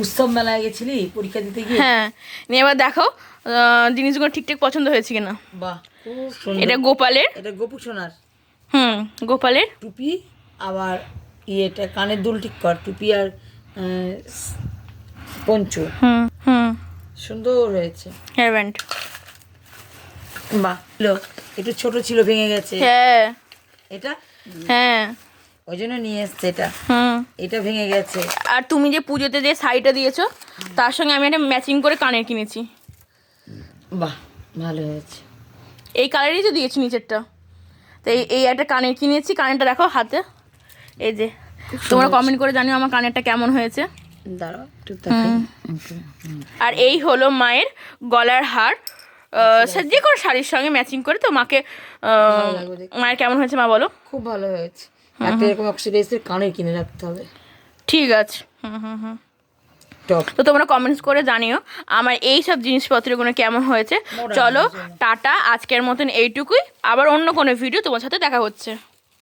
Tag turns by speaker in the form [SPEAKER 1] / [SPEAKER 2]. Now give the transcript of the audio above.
[SPEAKER 1] উৎসব মেলায় গেছিলি পরীক্ষা দিতে গিয়ে?
[SPEAKER 2] হ্যাঁ, নিয়ে এবার দেখো জিনিসগুলো ঠিকঠাক পছন্দ হয়েছে কিনা।
[SPEAKER 1] বাহ, খুব সুন্দর।
[SPEAKER 2] এটা গোপালের।
[SPEAKER 1] এটা গোপু সোনার
[SPEAKER 2] গোপালের
[SPEAKER 1] টুপি, আবার ইয়েটা কানের দুল ঠিক কর, টুপি আর পঞ্চ। সুন্দর হয়েছে।
[SPEAKER 2] Hair band.
[SPEAKER 1] বাহ, একটু ছোট ছিল, ভেঙে গেছে।
[SPEAKER 2] হ্যাঁ
[SPEAKER 1] এটা
[SPEAKER 2] হ্যাঁ,
[SPEAKER 1] ওই জন্য নিয়ে এসছে এটা। এটা ভেঙে গেছে।
[SPEAKER 2] আর তুমি যে পুজোতে যে শাড়িটা দিয়েছো তার সঙ্গে আমি একটা ম্যাচিং করে কানের কিনেছি।
[SPEAKER 1] বাহ, ভালো হয়েছে।
[SPEAKER 2] এই কালারই তো দিয়েছি নিচেরটা, তো এই একটা কানের কিনেছি। কানেরটা দেখো হাতে, এই যে। তোমরা কমেন্ট করে জানিও আমার কানেরটা কেমন হয়েছে।
[SPEAKER 1] দাঁড়াও একটু দেখাই।
[SPEAKER 2] আর এই হলো মায়ের গলার হার, যে কোনো শাড়ির সঙ্গে ম্যাচিং করে। তো মাকে মায়ের কেমন হয়েছে মা বলো?
[SPEAKER 1] খুব ভালো হয়েছে। একটা এরকম অক্সিডাইজের কানের কিনে রাখতে হবে।
[SPEAKER 2] ঠিক আছে।
[SPEAKER 1] টপ।
[SPEAKER 2] তো তোমরা কমেন্টস করে জানিও আমার এই সব জিনিসপত্রগুলো কেমন হয়েছে। চলো টাটা, আজকের মতন এইটুকুই। আবার অন্য কোনো ভিডিও তোমার সাথে দেখা হচ্ছে।